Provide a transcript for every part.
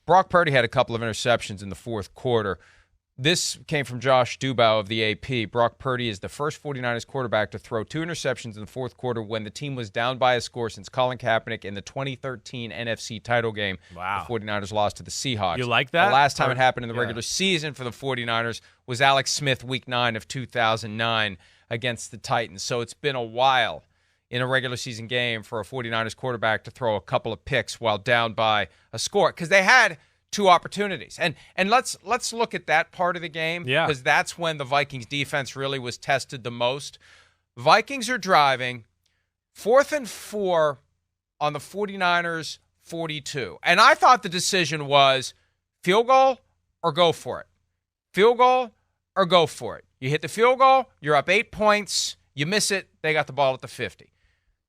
Brock Purdy had a couple of interceptions in the fourth quarter. This came from Josh Dubow of the AP. Brock Purdy is the first 49ers quarterback to throw 2 interceptions in the fourth quarter when the team was down by a score since Colin Kaepernick in the 2013 NFC title game. Wow. The 49ers lost to the Seahawks. You like that? The last time it happened in the regular season for the 49ers was Alex Smith, Week 9 of 2009 against the Titans. So it's been a while in a regular season game for a 49ers quarterback to throw a couple of picks while down by a score, because they had 2 opportunities. And let's look at that part of the game, because that's when the Vikings defense really was tested the most. Vikings are driving 4th and 4 on the 49ers 42. And I thought the decision was field goal or go for it. Field goal or go for it. You hit the field goal, you're up 8 points. You miss it, they got the ball at the 50.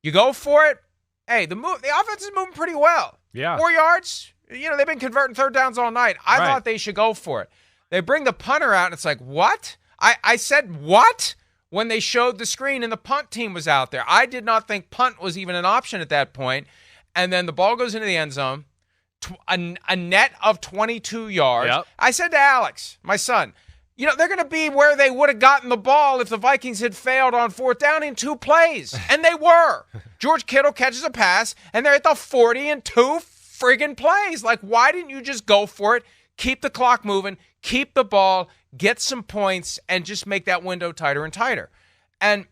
You go for it. Hey, the offense is moving pretty well. Yeah. 4 yards. They've been converting third downs all night. I thought they should go for it. They bring the punter out, and it's like, what? I said, what? When they showed the screen and the punt team was out there. I did not think punt was even an option at that point. And then the ball goes into the end zone, a net of 22 yards. Yep. I said to Alex, my son, they're going to be where they would have gotten the ball if the Vikings had failed on 4th down in 2 plays. And they were. George Kittle catches a pass, and they're at the 40 in 2 friggin' plays. Like, why didn't you just go for it, keep the clock moving, keep the ball, get some points, and just make that window tighter and tighter? And,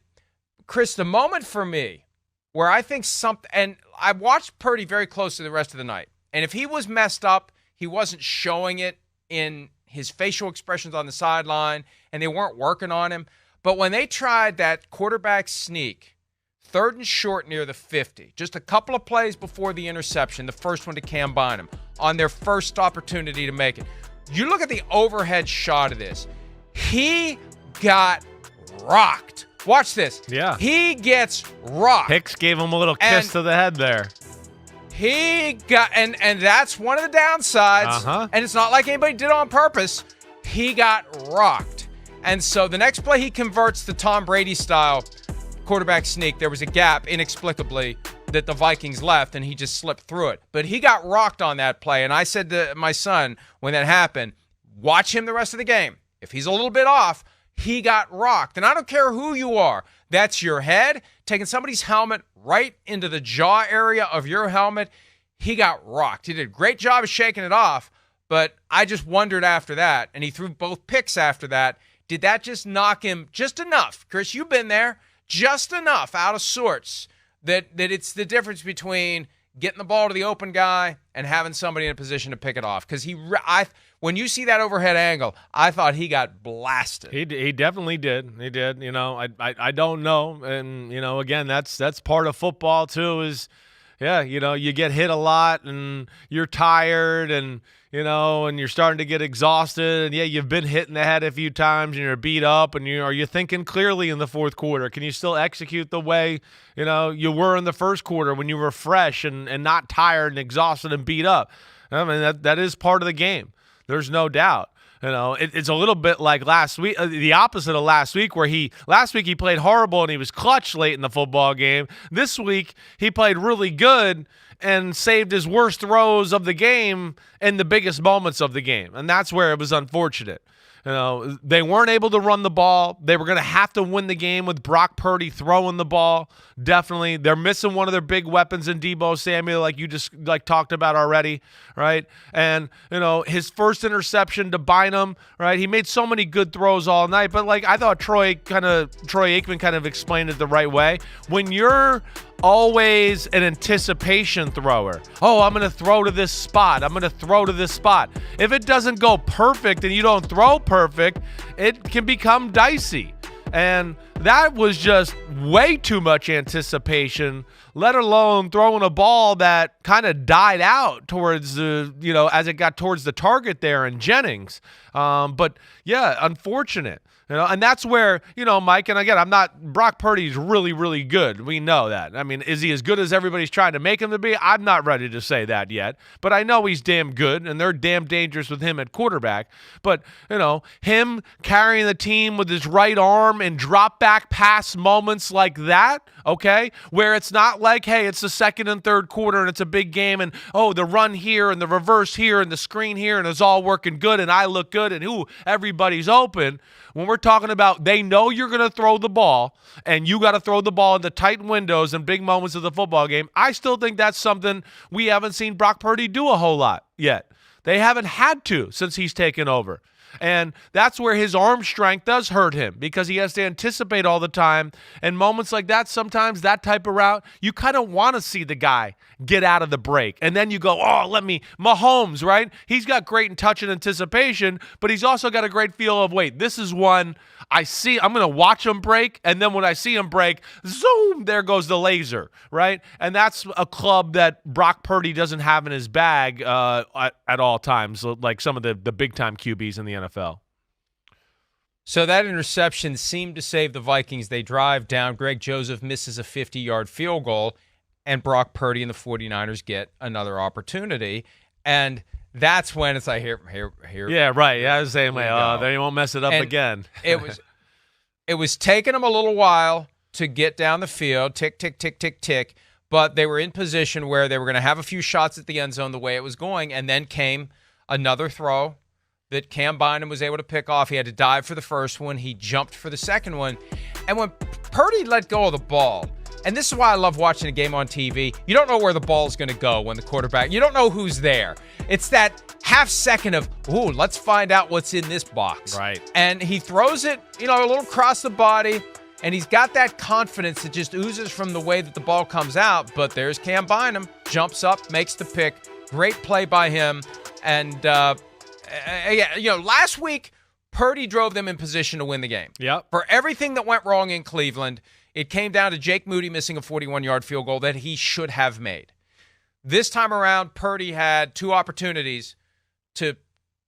Chris, the moment for me where I think something – and I watched Purdy very closely the rest of the night. And if he was messed up, he wasn't showing it in his facial expressions on the sideline, and they weren't working on him. But when they tried that quarterback sneak – 3rd and short near the 50. Just a couple of plays before the interception, the first one to Cam Bynum, on their first opportunity to make it. You look at the overhead shot of this. He got rocked. Watch this. Yeah. He gets rocked. Hicks gave him a little kiss to the head there. He got, and that's one of the downsides. And it's not like anybody did it on purpose. He got rocked. And so the next play, he converts the Tom Brady style quarterback sneak. There was a gap inexplicably that the Vikings left, and he just slipped through it. But he got rocked on that play, and I said to my son when that happened, watch him the rest of the game. If he's a little bit off, he got rocked. And I don't care who you are. That's your head, taking somebody's helmet right into the jaw area of your helmet. He got rocked. He did a great job of shaking it off, but I just wondered after that, and he threw both picks after that. Did that just knock him just enough? Chris, you've been there. Just enough out of sorts that it's the difference between getting the ball to the open guy and having somebody in a position to pick it off. Because when you see that overhead angle, I thought he got blasted. He definitely did. He did. I don't know. And, again, that's part of football too is, you get hit a lot and you're tired and, and you're starting to get exhausted. And, you've been hit in the head a few times and you're beat up. And are you thinking clearly in the fourth quarter? Can you still execute the way, you were in the first quarter when you were fresh and not tired and exhausted and beat up? I mean, that is part of the game. There's no doubt. It's a little bit like last week, the opposite of last week, where last week he played horrible and he was clutch late in the football game. This week he played really good and saved his worst throws of the game in the biggest moments of the game. And that's where it was unfortunate. They weren't able to run the ball. They were going to have to win the game with Brock Purdy throwing the ball. Definitely. They're missing one of their big weapons in Deebo Samuel, like you just talked about already, right? And, his first interception to Bynum, right? He made so many good throws all night, but I thought Troy Aikman kind of explained it the right way. When you're always an anticipation thrower. Oh, I'm going to throw to this spot. I'm going to throw to this spot. If it doesn't go perfect and you don't throw perfect, it can become dicey. And that was just way too much anticipation, let alone throwing a ball that kind of died out towards the, as it got towards the target there in Jennings. But yeah, unfortunate. And that's where, Mike, and again, Brock Purdy's really, really good. We know that. I mean, is he as good as everybody's trying to make him to be? I'm not ready to say that yet. But I know he's damn good, and they're damn dangerous with him at quarterback. But, him carrying the team with his right arm and drop back pass moments like that, okay, where it's not like, hey, it's the second and third quarter and it's a big game and, the run here and the reverse here and the screen here and it's all working good and I look good and, everybody's open. When we're talking about they know you're going to throw the ball and you got to throw the ball into tight windows and big moments of the football game, I still think that's something we haven't seen Brock Purdy do a whole lot yet. They haven't had to since he's taken over. And that's where his arm strength does hurt him because he has to anticipate all the time. And moments like that, sometimes that type of route, you kind of want to see the guy get out of the break. And then you go, Mahomes, right? He's got great touch and anticipation, but he's also got a great feel of, wait, this is one I'm going to watch him break. And then when I see him break, zoom, there goes the laser, right? And that's a club that Brock Purdy doesn't have in his bag at all times, like some of the big-time QBs in the NFL. So that interception seemed to save the Vikings. They drive down. Greg Joseph misses a 50-yard field goal, and Brock Purdy and the 49ers get another opportunity. And that's when it's like, here. Yeah, right. Yeah, I was saying, they won't mess it up again. It was taking them a little while to get down the field, tick, tick, tick, tick, tick, but they were in position where they were going to have a few shots at the end zone the way it was going, and then came another throw that Cam Bynum was able to pick off. He had to dive for the first one. He jumped for the second one. And when Purdy let go of the ball, and this is why I love watching a game on TV, you don't know where the ball is going to go when the quarterback, you don't know who's there. It's that half second of, let's find out what's in this box. Right. And he throws it, a little across the body, and he's got that confidence that just oozes from the way that the ball comes out. But there's Cam Bynum, jumps up, makes the pick. Great play by him. And, last week, Purdy drove them in position to win the game. Yep. For everything that went wrong in Cleveland, it came down to Jake Moody missing a 41-yard field goal that he should have made. This time around, Purdy had two opportunities to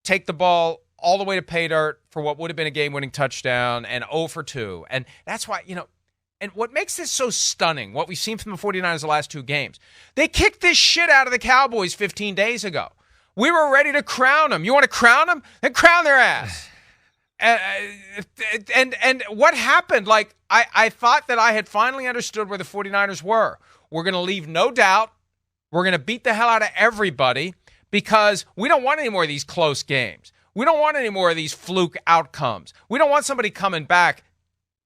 take the ball all the way to pay dirt for what would have been a game-winning touchdown and 0 for 2. And that's why, and what makes this so stunning, what we've seen from the 49ers the last two games, they kicked this shit out of the Cowboys 15 days ago. We were ready to crown them. You want to crown them? Then crown their ass. And what happened? Like, I thought that I had finally understood where the 49ers were. We're going to leave no doubt. We're going to beat the hell out of everybody because we don't want any more of these close games. We don't want any more of these fluke outcomes. We don't want somebody coming back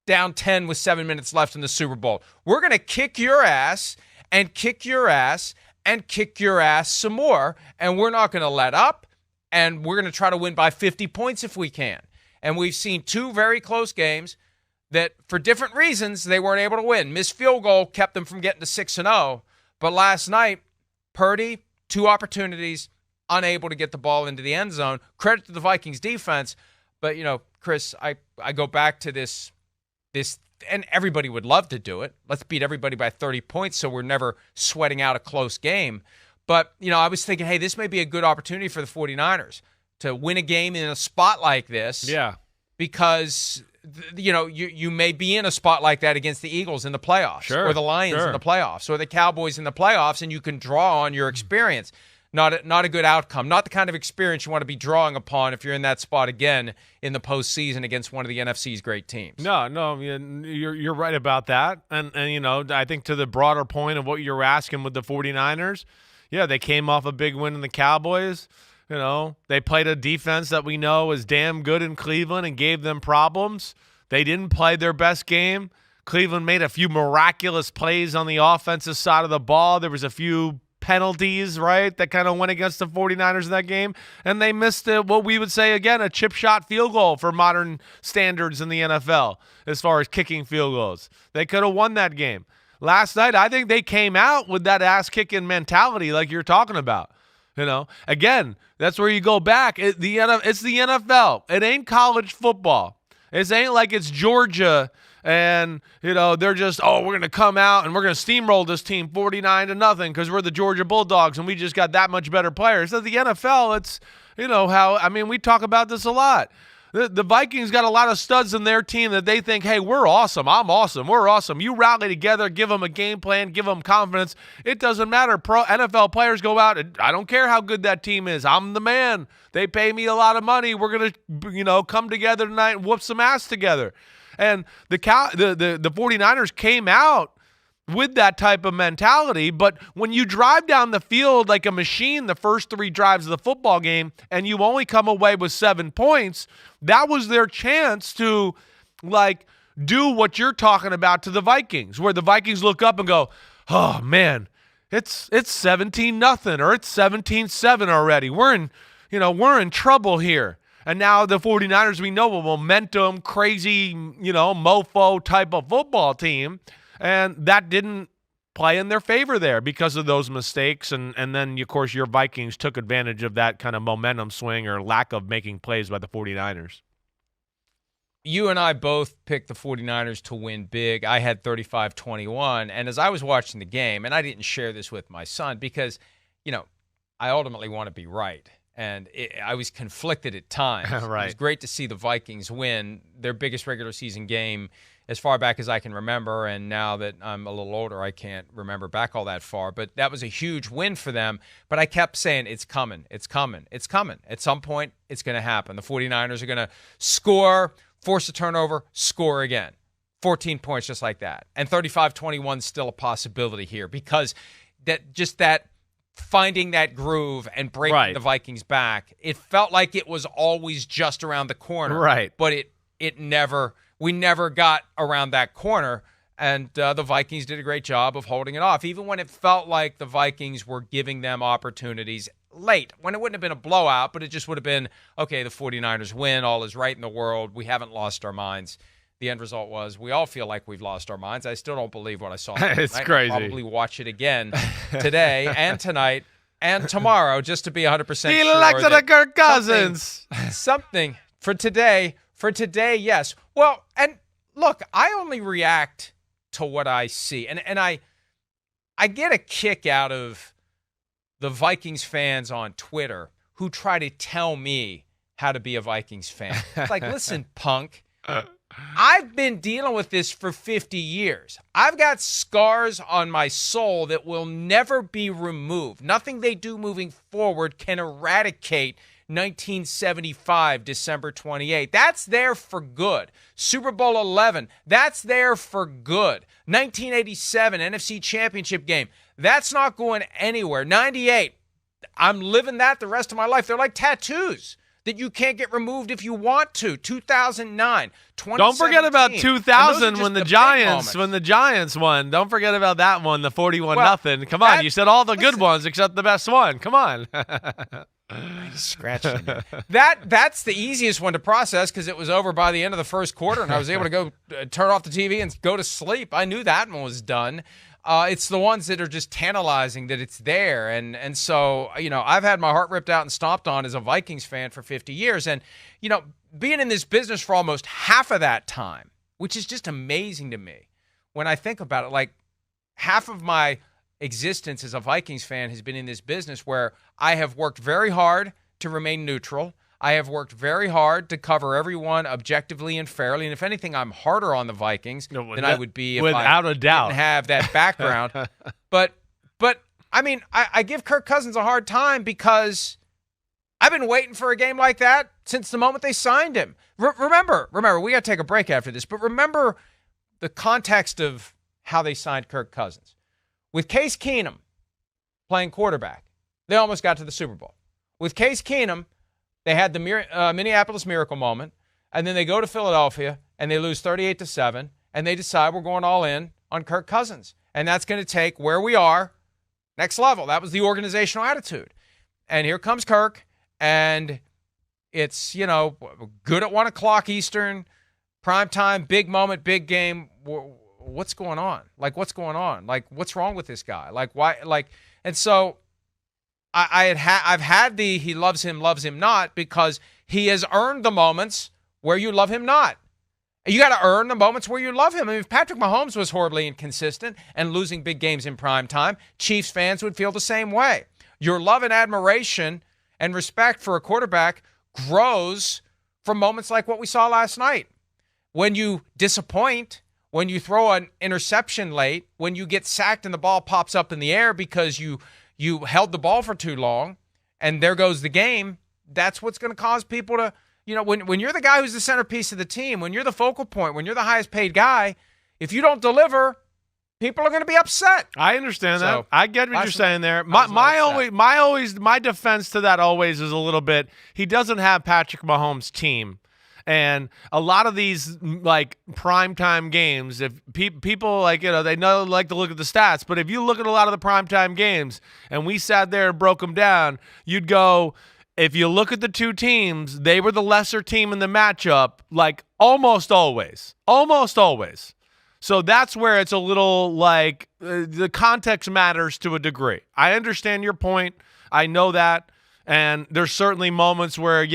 down 10 with 7 minutes left in the Super Bowl. We're going to kick your ass and kick your ass and kick your ass some more, and we're not going to let up, and we're going to try to win by 50 points if we can. And we've seen two very close games that, for different reasons, they weren't able to win. Missed field goal kept them from getting to 6-0, but last night, Purdy, two opportunities, unable to get the ball into the end zone. Credit to the Vikings defense, but, Chris, I go back to this, and everybody would love to do it. Let's beat everybody by 30 points so we're never sweating out a close game. But, I was thinking, hey, this may be a good opportunity for the 49ers to win a game in a spot like this. Yeah. Because, you may be in a spot like that against the Eagles in the playoffs. Sure, or the Lions in the playoffs or the Cowboys in the playoffs, and you can draw on your experience. Not a good outcome. Not the kind of experience you want to be drawing upon if you're in that spot again in the postseason against one of the NFC's great teams. No, you're right about that. And I think to the broader point of what you're asking with the 49ers, yeah, they came off a big win in the Cowboys. They played a defense that we know is damn good in Cleveland and gave them problems. They didn't play their best game. Cleveland made a few miraculous plays on the offensive side of the ball. There was a few penalties, right, that kind of went against the 49ers in that game, and they missed what we would say, again, a chip shot field goal for modern standards in the NFL as far as kicking field goals. They could have won that game. Last night, I think they came out with that ass-kicking mentality like you're talking about. Again, that's where you go back. It's the NFL. It ain't college football. It ain't like it's Georgia and, they're just, we're going to come out and we're going to steamroll this team 49-0 because we're the Georgia Bulldogs and we just got that much better players. So the NFL, it's, we talk about this a lot. The Vikings got a lot of studs in their team that they think, hey, we're awesome. I'm awesome. We're awesome. You rally together, give them a game plan, give them confidence. It doesn't matter. Pro NFL players go out. I don't care how good that team is. I'm the man. They pay me a lot of money. We're going to, come together tonight and whoop some ass together. And the 49ers came out with that type of mentality, but when you drive down the field like a machine the first 3 drives of the football game and you only come away with 7 points, that was their chance to do what you're talking about to the Vikings, where the Vikings look up and go, oh man, it's 17-0 or it's 17-7 already. We're in trouble here. And now the 49ers, we know, a momentum, crazy, mofo type of football team. And that didn't play in their favor there because of those mistakes. And then, of course, your Vikings took advantage of that kind of momentum swing or lack of making plays by the 49ers. You and I both picked the 49ers to win big. I had 35-21. And as I was watching the game, and I didn't share this with my son because, I ultimately want to be right. And I was conflicted at times. Right. It was great to see the Vikings win their biggest regular season game as far back as I can remember, and now that I'm a little older, I can't remember back all that far. But that was a huge win for them. But I kept saying, it's coming, it's coming, it's coming. At some point, it's going to happen. The 49ers are going to score, force a turnover, score again. 14 points just like that. And 35-21 is still a possibility here because that finding that groove and breaking the Vikings back, it felt like it was always just around the corner. Right. But we never got around that corner, and the Vikings did a great job of holding it off, even when it felt like the Vikings were giving them opportunities late, when it wouldn't have been a blowout, but it just would have been, okay, the 49ers win, all is right in the world, we haven't lost our minds. The end result was we all feel like we've lost our minds. I still don't believe what I saw. It's crazy. I'll probably watch it again today and tonight and tomorrow just to be 100% sure. He elected a Kirk Cousins. Something for today. For today, yes. Well, and look, I only react to what I see. And I get a kick out of the Vikings fans on Twitter who try to tell me how to be a Vikings fan. It's like, listen, punk, I've been dealing with this for 50 years. I've got scars on my soul that will never be removed. Nothing they do moving forward can eradicate 1975, December 28. That's there for good. Super Bowl 11, that's there for good. 1987, NFC Championship game, that's not going anywhere. 98, I'm living that the rest of my life. They're like tattoos that you can't get removed if you want to. 2009, 2017. Don't forget about 2000 when the Giants won. Don't forget about that one, the 41-0. Come on, you said all the good ones except the best one. Come on. Scratching that's the easiest one to process because it was over by the end of the first quarter and I was able to go turn off the TV and go to sleep. I knew that one was done. It's the ones that are just tantalizing that it's there. And so, I've had my heart ripped out and stomped on as a Vikings fan for 50 years. And, being in this business for almost half of that time, which is just amazing to me when I think about it, like half of my existence as a Vikings fan has been in this business where I have worked very hard to remain neutral. I have worked very hard to cover everyone objectively and fairly. And if anything, I'm harder on the Vikings than I would be if I didn't have that background. But I mean, I give Kirk Cousins a hard time because I've been waiting for a game like that since the moment they signed him. Remember, we got to take a break after this, but remember the context of how they signed Kirk Cousins. With Case Keenum playing quarterback, they almost got to the Super Bowl. With Case Keenum, they had the Minneapolis Miracle moment, and then they go to Philadelphia, and they lose 38-7, and they decide we're going all in on Kirk Cousins. And that's going to take where we are next level. That was the organizational attitude. And here comes Kirk, and it's, good at 1 o'clock Eastern, prime time, big moment, big game. What's going on? What's going on? What's wrong with this guy? Why? And so I've had the he loves him not because he has earned the moments where you love him not. You got to earn the moments where you love him. I mean, if Patrick Mahomes was horribly inconsistent and losing big games in prime time, Chiefs fans would feel the same way. Your love and admiration and respect for a quarterback grows from moments like what we saw last night. When you disappoint, when you throw an interception late, when you get sacked and the ball pops up in the air because you held the ball for too long, and there goes the game, that's what's going to cause people to, when you're the guy who's the centerpiece of the team, when you're the focal point, when you're the highest paid guy, if you don't deliver, people are going to be upset. I understand that. I get what you're saying there. My defense to that always is a little bit, he doesn't have Patrick Mahomes' team. And a lot of these like primetime games, if people like, they like to look at the stats, but if you look at a lot of the primetime games and we sat there and broke them down, you'd go, if you look at the two teams, they were the lesser team in the matchup, like almost always. So that's where it's a little like the context matters to a degree. I understand your point. I know that. And there's certainly moments where,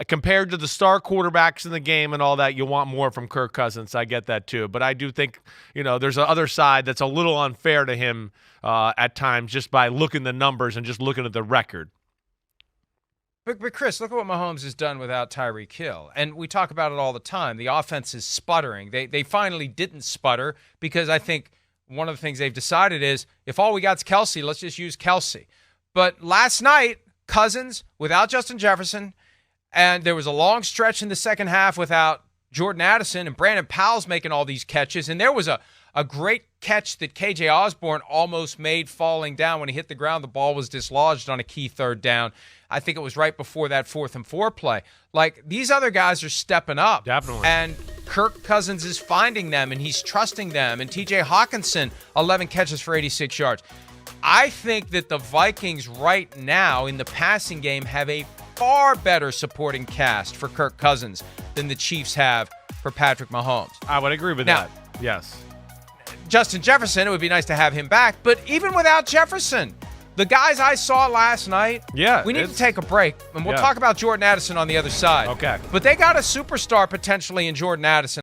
compared to the star quarterbacks in the game and all that, you want more from Kirk Cousins. I get that too. But I do think, there's the other side that's a little unfair to him at times just by looking at the numbers and just looking at the record. But Chris, look at what Mahomes has done without Tyreek Hill. And we talk about it all the time. The offense is sputtering. They finally didn't sputter because I think one of the things they've decided is if all we got is Kelsey, let's just use Kelsey. But last night, Cousins without Justin Jefferson, and there was a long stretch in the second half without Jordan Addison, and Brandon Powell's making all these catches. And there was a great catch that KJ Osborne almost made falling down when he hit the ground. The ball was dislodged on a key third down. I think it was right before that 4th and 4 play. Like, these other guys are stepping up. Definitely. And Kirk Cousins is finding them, and he's trusting them. And TJ Hawkinson, 11 catches for 86 yards. I think that the Vikings right now in the passing game have a far better supporting cast for Kirk Cousins than the Chiefs have for Patrick Mahomes. I would agree with that. Yes. Justin Jefferson, it would be nice to have him back. But even without Jefferson, the guys I saw last night, we need to take a break. And we'll talk about Jordan Addison on the other side. Okay. But they got a superstar potentially in Jordan Addison.